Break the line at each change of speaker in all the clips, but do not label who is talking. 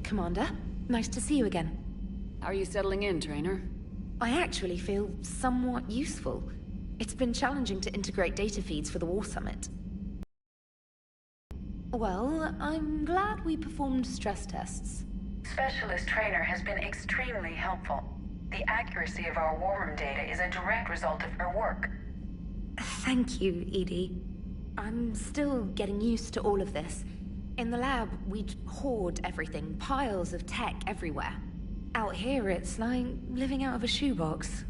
Commander, nice to see you again.
How are you settling in, Trainer?
I actually feel somewhat useful. It's been challenging to integrate data feeds for the War Summit. Well, I'm glad we performed stress tests.
Specialist Trainer has been extremely helpful. The accuracy of our war room data is a direct result of her work.
Thank you, Edie. I'm still getting used to all of this. In the lab, we'd hoard everything, piles of tech everywhere. Out here, it's like living out of a shoebox.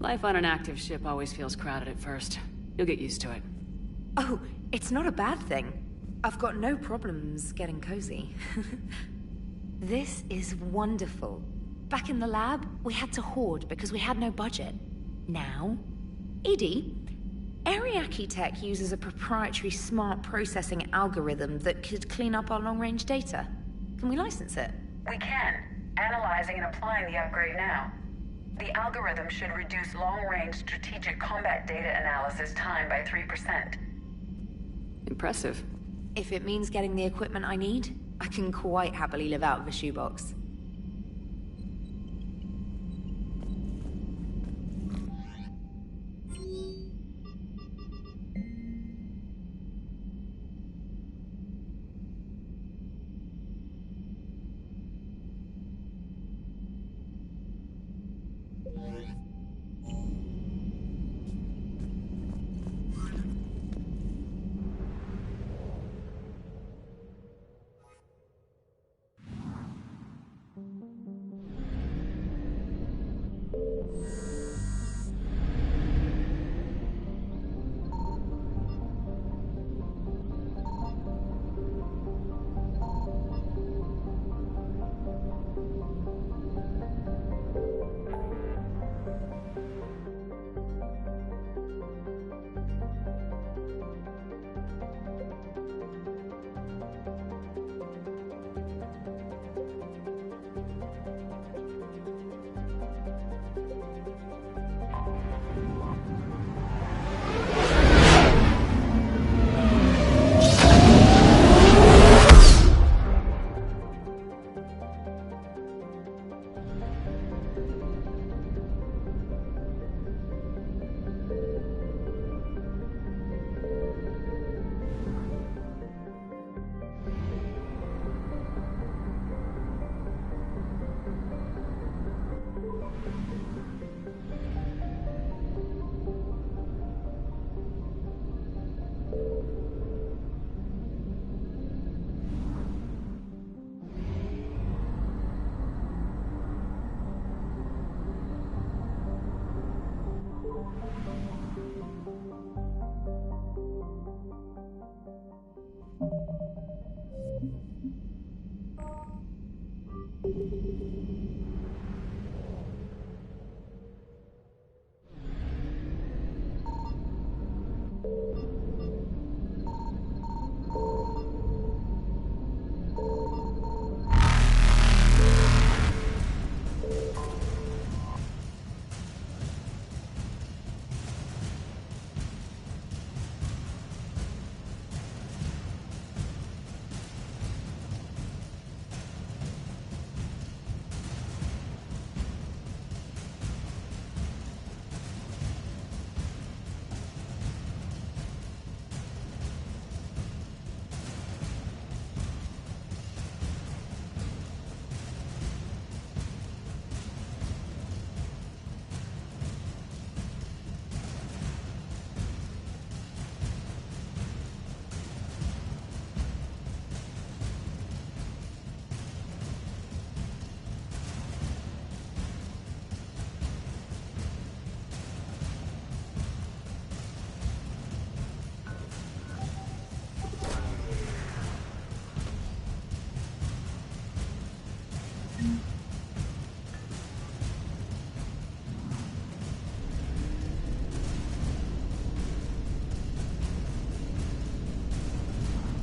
Life on an active ship always feels crowded at first. You'll get used to it.
Oh, it's not a bad thing. I've got no problems getting cozy. This is wonderful. Back in the lab, we had to hoard because we had no budget. Now, Edie, Ariake Tech uses a proprietary smart processing algorithm that could clean up our long-range data. Can we license it?
We can. Analyzing and applying the upgrade now. The algorithm should reduce long-range strategic combat data analysis time by 3%.
Impressive.
If it means getting the equipment I need, I can quite happily live out of a shoebox.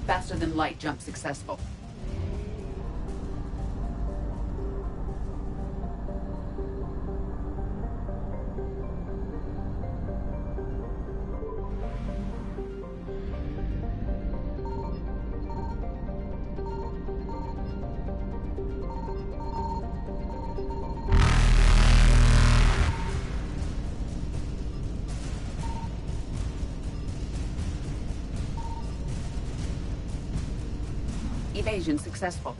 Faster than light jump successful. Evasion successful.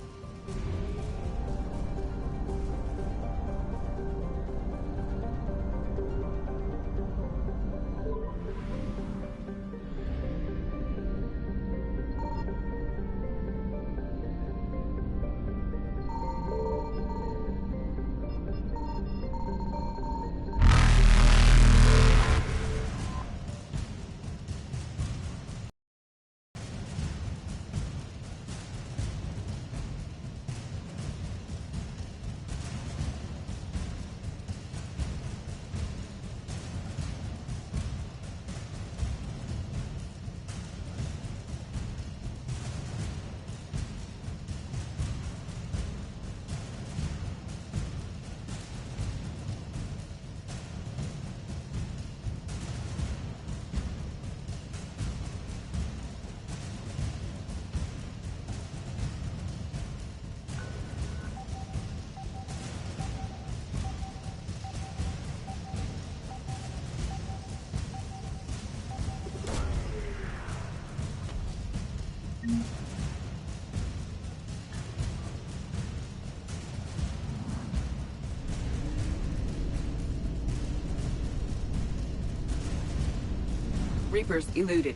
Reapers eluded.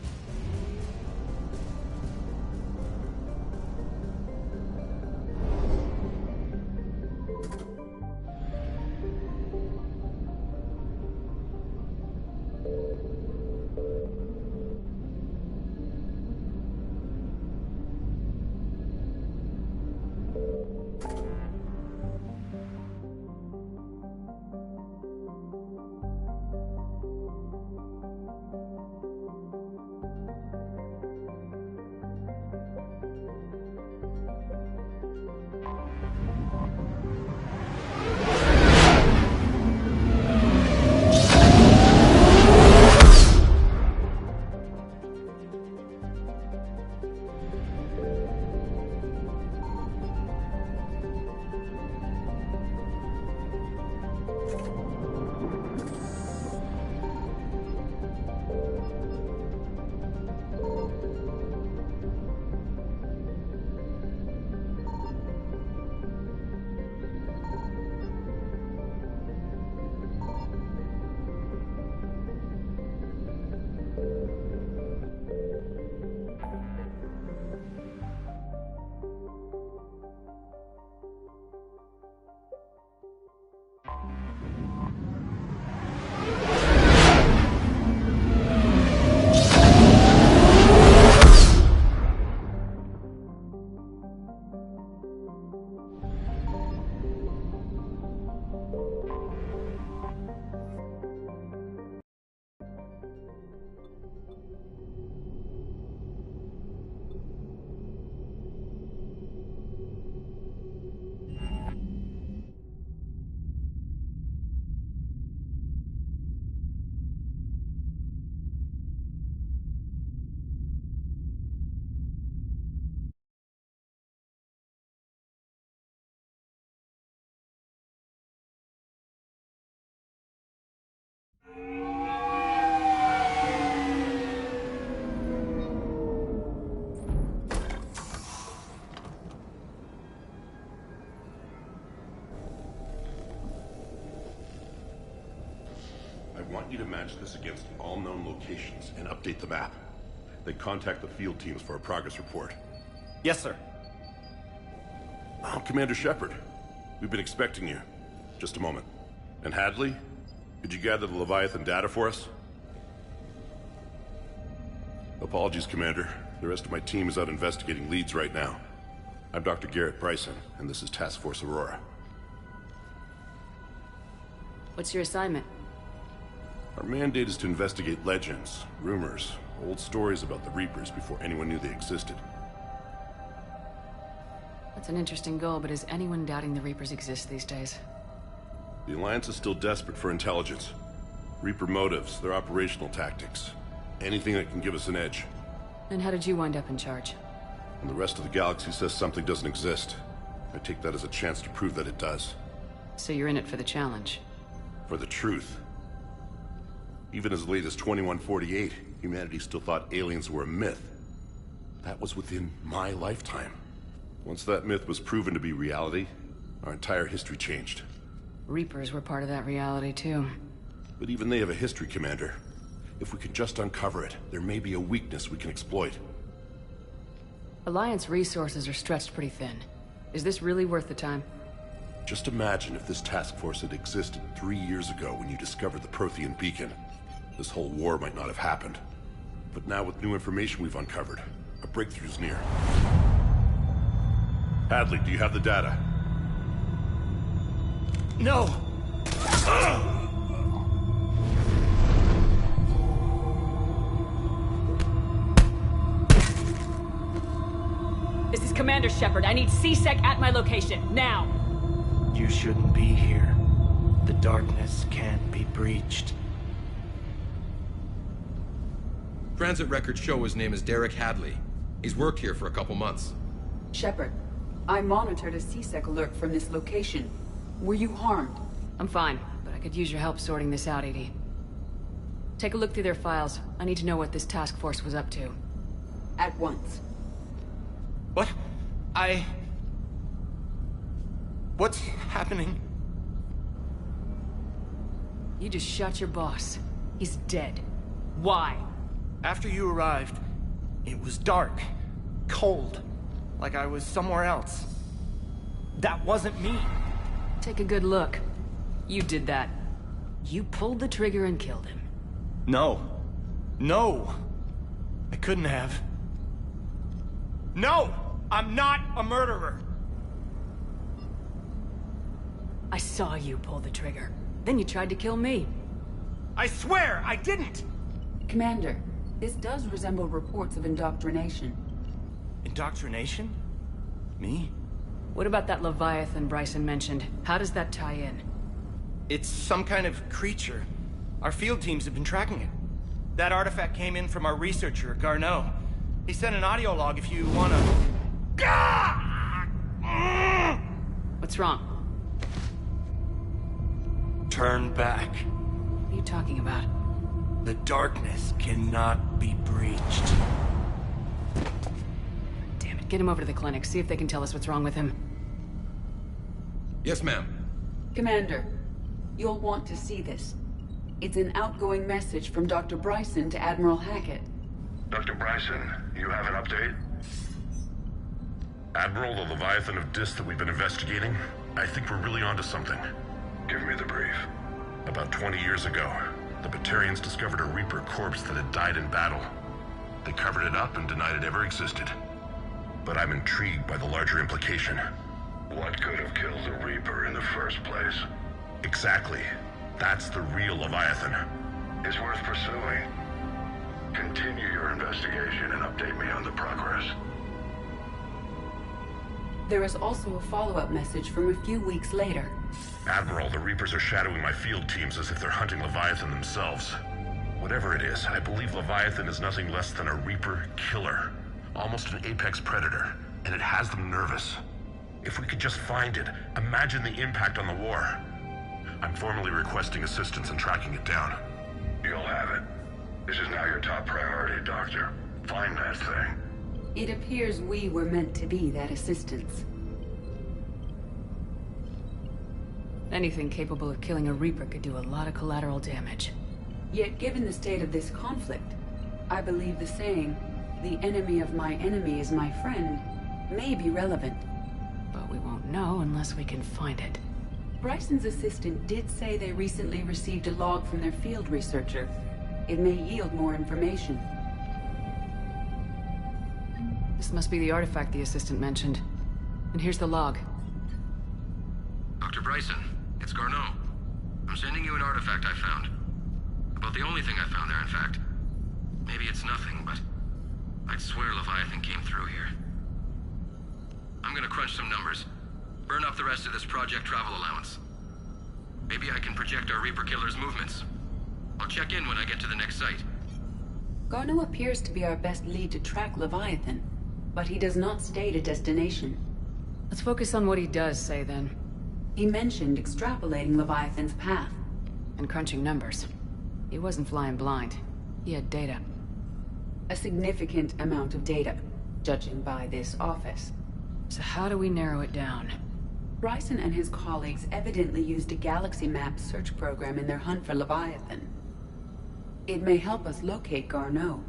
I want you to match this against all known locations and update the map. Then contact the field teams for a progress report.
Yes, sir.
Oh, Commander Shepard. We've been expecting you. Just a moment. And Hadley? Could you gather the Leviathan data for us? Apologies, Commander. The rest of my team is out investigating leads right now. I'm Dr. Garrett Bryson, and this is Task Force Aurora.
What's your assignment?
Our mandate is to investigate legends, rumors, old stories about the Reapers before anyone knew they existed.
That's an interesting goal, but is anyone doubting the Reapers exist these days?
The Alliance is still desperate for intelligence. Reaper motives, their operational tactics. Anything that can give us an edge.
And how did you wind up in charge?
When the rest of the galaxy says something doesn't exist, I take that as a chance to prove that it does.
So you're in it for the challenge?
For the truth. Even as late as 2148, humanity still thought aliens were a myth. That was within my lifetime. Once that myth was proven to be reality, our entire history changed.
Reapers were part of that reality, too.
But even they have a history, Commander. If we can just uncover it, there may be a weakness we can exploit.
Alliance resources are stretched pretty thin. Is this really worth the time?
Just imagine if this task force had existed 3 years ago when you discovered the Prothean beacon. This whole war might not have happened. But now with new information we've uncovered, a breakthrough's near. Hadley, do you have the data?
No!
This is Commander Shepard. I need CSEC at my location, now!
You shouldn't be here. The darkness can't be breached.
Transit records show his name is Derek Hadley. He's worked here for a couple months.
Shepard, I monitored a CSEC alert from this location. Were you harmed?
I'm fine, but I could use your help sorting this out, EDI. Take a look through their files. I need to know what this task force was up to.
At once.
What? What's happening?
You just shot your boss. He's dead. Why?
After you arrived, it was dark, cold, like I was somewhere else. That wasn't me.
Take a good look. You did that. You pulled the trigger and killed him.
No. No! I couldn't have. No! I'm not a murderer!
I saw you pull the trigger. Then you tried to kill me.
I swear I didn't!
Commander, this does resemble reports of indoctrination.
Indoctrination? Me?
What about that Leviathan Bryson mentioned? How does that tie in?
It's some kind of creature. Our field teams have been tracking it. That artifact came in from our researcher, Garneau. He sent an audio log if you wanna...
What's wrong?
Turn back.
What are you talking about?
The darkness cannot be breached.
Damn it, get him over to the clinic. See if they can tell us what's wrong with him.
Yes, ma'am.
Commander, you'll want to see this. It's an outgoing message from Dr. Bryson to Admiral Hackett.
Dr. Bryson, you have an update? Admiral, the Leviathan of Dis that we've been investigating, I think we're really onto something. Give me the brief. About 20 years ago, the Batarians discovered a Reaper corpse that had died in battle. They covered it up and denied it ever existed. But I'm intrigued by the larger implication. What could have killed the Reaper in the first place? Exactly. That's the real Leviathan. It's worth pursuing. Continue your investigation and update me on the progress.
There is also a follow-up message from a few weeks later.
Admiral, the Reapers are shadowing my field teams as if they're hunting Leviathan themselves. Whatever it is, I believe Leviathan is nothing less than a Reaper killer. Almost an apex predator, and it has them nervous. If we could just find it, imagine the impact on the war. I'm formally requesting assistance in tracking it down. You'll have it. This is now your top priority, Doctor. Find that thing.
It appears we were meant to be that assistance.
Anything capable of killing a Reaper could do a lot of collateral damage.
Yet given the state of this conflict, I believe the saying, "The enemy of my enemy is my friend," may be relevant.
But we won't know unless we can find it.
Bryson's assistant did say they recently received a log from their field researcher. It may yield more information.
This must be the artifact the assistant mentioned. And here's the log.
Dr. Bryson, it's Garneau. I'm sending you an artifact I found. About the only thing I found there, in fact. Maybe it's nothing, but I'd swear Leviathan came through here. I'm gonna crunch some numbers. Burn up the rest of this project travel allowance. Maybe I can project our Reaper Killer's movements. I'll check in when I get to the next site.
Garneau appears to be our best lead to track Leviathan, but he does not state a destination.
Let's focus on what he does say, then.
He mentioned extrapolating Leviathan's path.
And crunching numbers. He wasn't flying blind. He had data.
A significant amount of data, judging by this office.
So how do we narrow it down?
Bryson and his colleagues evidently used a galaxy map search program in their hunt for Leviathan. It may help us locate Garneau.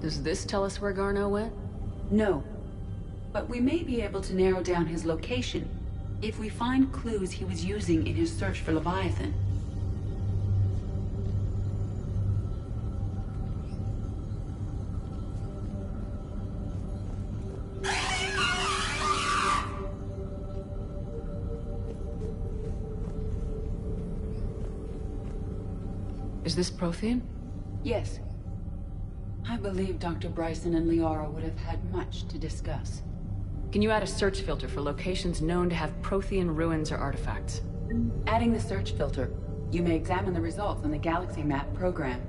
Does this tell us where Garneau went?
No. But we may be able to narrow down his location if we find clues he was using in his search for Leviathan.
Is this Prothean?
Yes. I believe Dr. Bryson and Liara would have had much to discuss.
Can you add a search filter for locations known to have Prothean ruins or artifacts?
Adding the search filter, you may examine the results on the Galaxy Map program.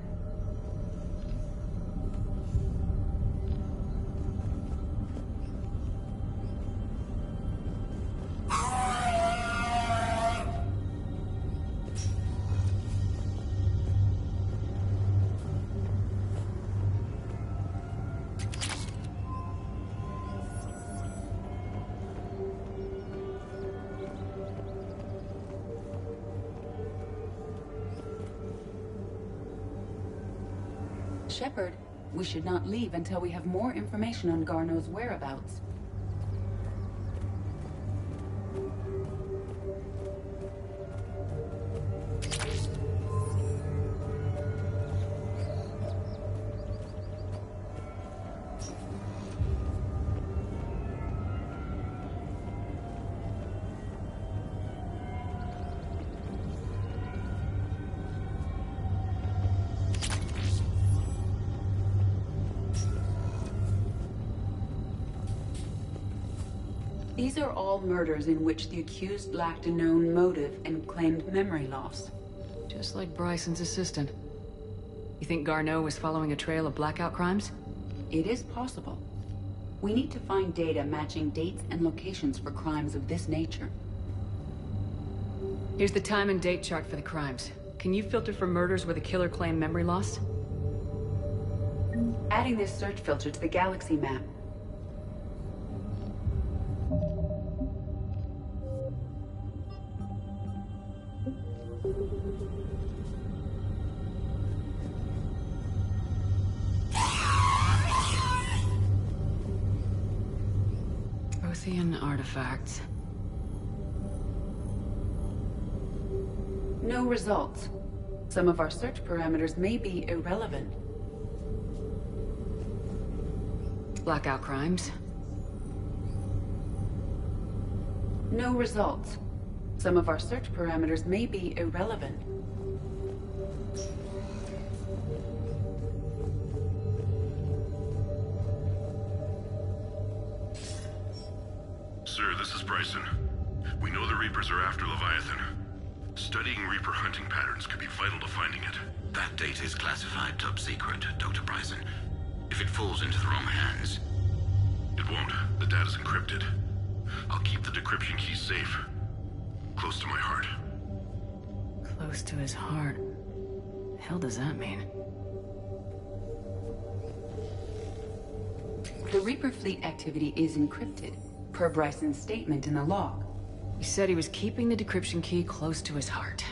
Shepard, we should not leave until we have more information on Garneau's whereabouts. These are all murders in which the accused lacked a known motive and claimed memory loss.
Just like Bryson's assistant. You think Garneau was following a trail of blackout crimes?
It is possible. We need to find data matching dates and locations for crimes of this nature.
Here's the time and date chart for the crimes. Can you filter for murders where the killer claimed memory loss?
Adding this search filter to the galaxy map.
Prothean artifacts.
No results. Some of our search parameters may be irrelevant.
Blackout crimes.
No results. Some of our search parameters may be irrelevant.
Sir, this is Bryson. We know the Reapers are after Leviathan. Studying Reaper hunting patterns could be vital to finding it.
That data is classified top secret, Dr. Bryson. If it falls into the wrong hands...
It won't. The data's encrypted. I'll keep the decryption key safe. Close to my heart.
Close to his heart. The hell does that mean?
The Reaper fleet activity is encrypted, per Bryson's statement in the log.
He said he was keeping the decryption key close to his heart.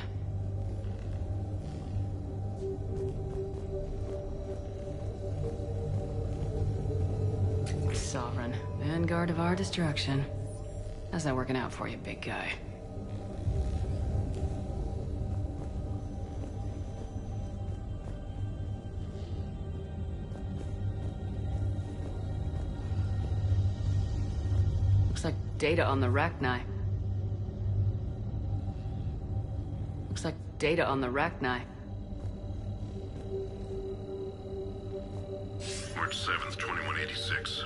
Sovereign, vanguard of our destruction. How's that working out for you, big guy? Looks like data on the Rachni. Looks like data on the Rachni.
March 7th, 2186.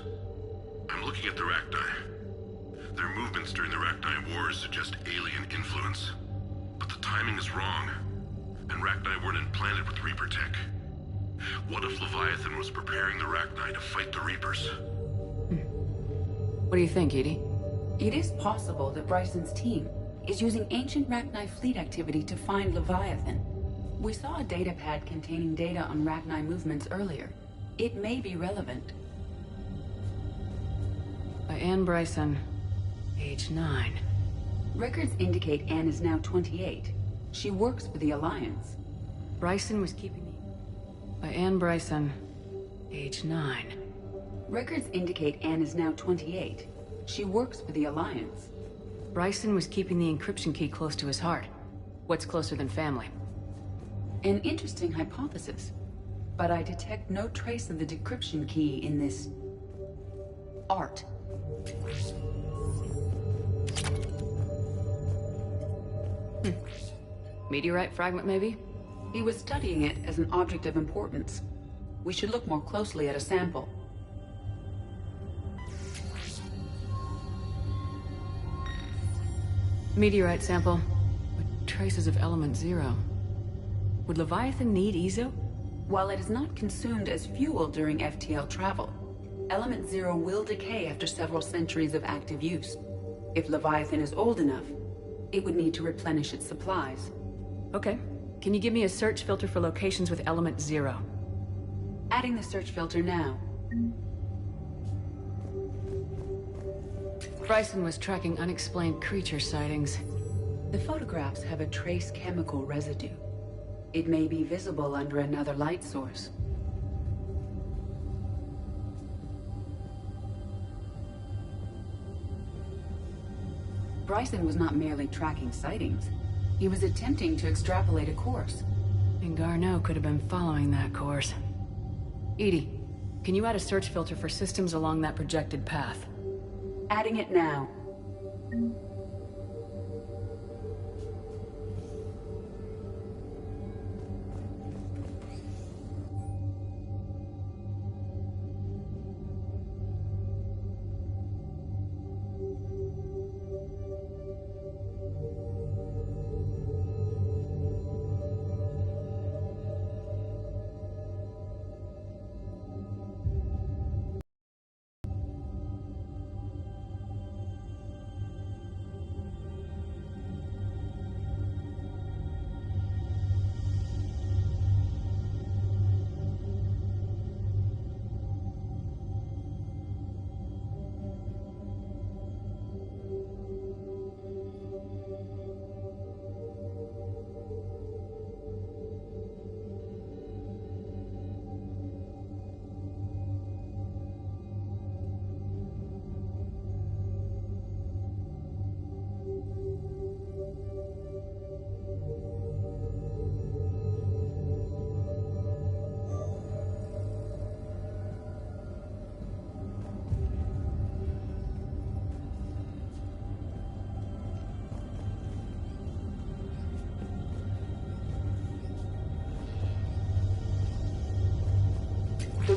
I'm looking at the Rachni. Their movements during the Rachni Wars suggest alien influence. But the timing is wrong. And Rachni weren't implanted with Reaper tech. What if Leviathan was preparing the Rachni to fight the Reapers?
What do you think, Edie?
It is possible that Bryson's team is using ancient Rachni fleet activity to find Leviathan. We saw a data pad containing data on Rachni movements earlier. It may be relevant.
By Anne Bryson, age 9.
Records indicate Anne is now 28. She works for the Alliance.
Bryson was keeping the... By Anne Bryson, age 9.
Records indicate Anne is now 28. She works for the Alliance.
Bryson was keeping the encryption key close to his heart. What's closer than family?
An interesting hypothesis. But I detect no trace of the decryption key in this... art.
Meteorite fragment, maybe?
He was studying it as an object of importance. We should look more closely at a sample.
Meteorite sample with traces of element 0. Would Leviathan need Ezo?
While it is not consumed as fuel during FTL travel, element 0 will decay after several centuries of active use. If Leviathan is old enough, it would need to replenish its supplies.
Okay. Can you give me a search filter for locations with element 0?
Adding the search filter now.
Bryson was tracking unexplained creature sightings.
The photographs have a trace chemical residue. It may be visible under another light source. Bryson was not merely tracking sightings. He was attempting to extrapolate a course.
And Garneau could have been following that course. Edie, can you add a search filter for systems along that projected path?
Adding it now.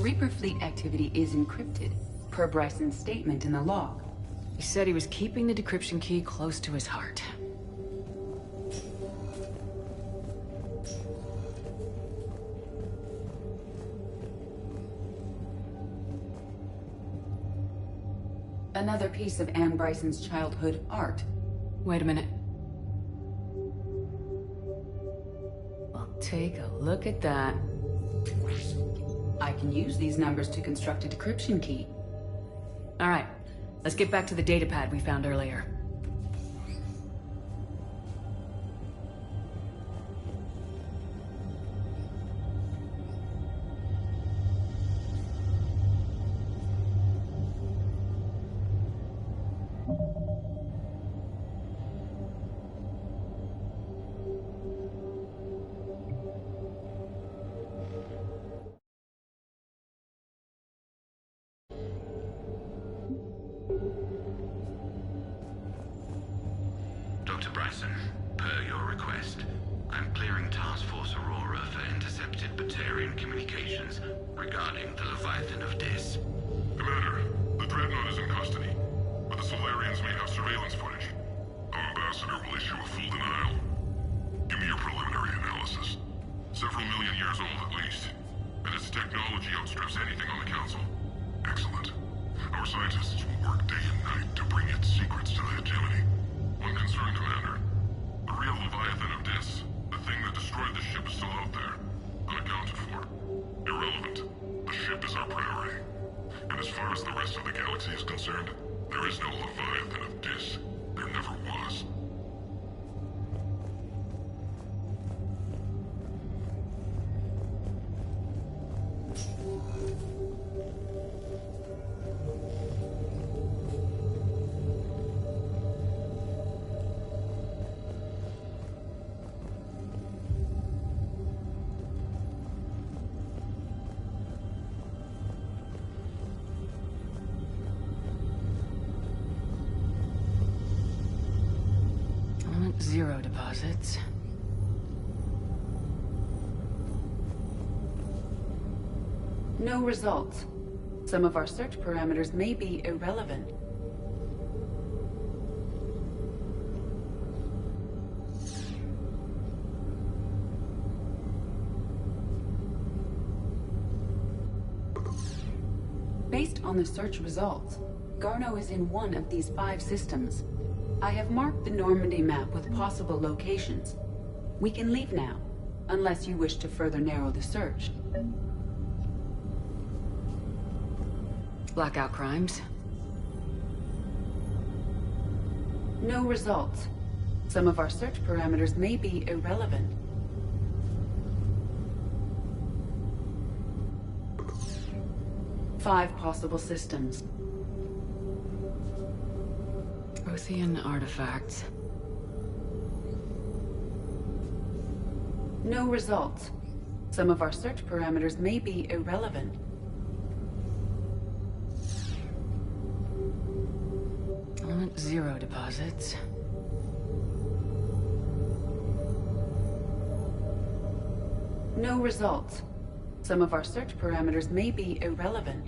Reaper fleet activity is encrypted, per Bryson's statement in the log.
He said he was keeping the decryption key close to his heart.
Another piece of Anne Bryson's childhood art.
Wait a minute. Well, take a look at that.
I can use these numbers to construct a decryption key.
All right, let's get back to the datapad we found earlier.
Dr. Bryson, per your request, I'm clearing Task Force Aurora for intercepted Batarian communications regarding the Leviathan of Dis.
Commander, the Dreadnought is in custody, but the Solarians may have surveillance footage. Our ambassador will issue a full denial. Give me your preliminary analysis. Several million years old at least, and its technology outstrips anything on the Council. Excellent. Our scientists will work day and night to bring its secrets to the hegemony. One concern, Commander. The real Leviathan of Dis, the thing that destroyed the ship, is still out there, unaccounted for. Irrelevant. The ship is our priority. And as far as the rest of the galaxy is concerned, there is no Leviathan of Dis. There never was.
Zero deposits.
No results. Some of our search parameters may be irrelevant. Based on the search results, Garneau is in one of these 5 systems. I have marked the Normandy map with possible locations. We can leave now, unless you wish to further narrow the search.
Blackout crimes.
No results. Some of our search parameters may be irrelevant. Five possible systems.
Prothean artifacts.
No results. Some of our search parameters may be irrelevant.
Element 0 deposits.
No results. Some of our search parameters may be irrelevant.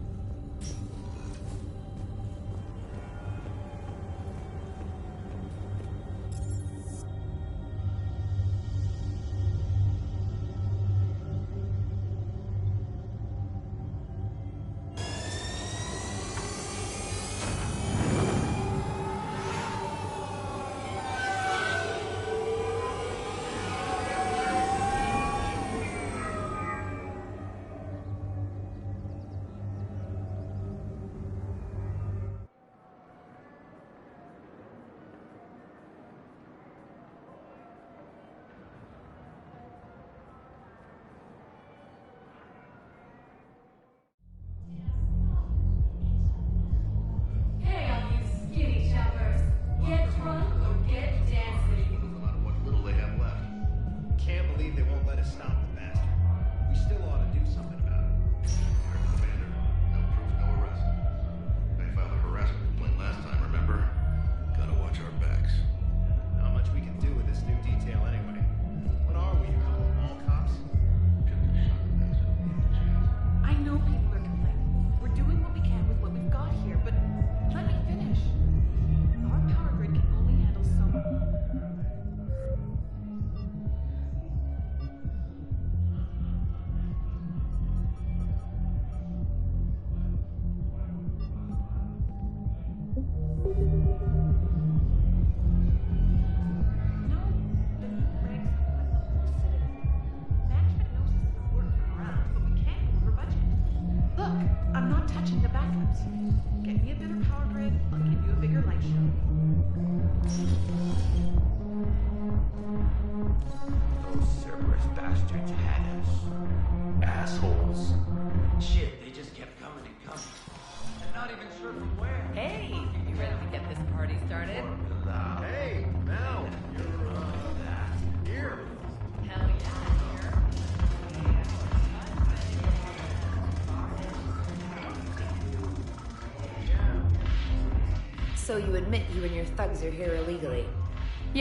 I'm not touching the bathrooms. Get me a better power grid, I'll give you a bigger light show.
Those Cerberus bastards had us. Assholes. Shit, they just kept coming and coming. And not even sure from where.
Hey, you ready to get this party started?
Hey, Mel, you're, here.
Hell yeah, here.
So you admit you and your thugs are here illegally?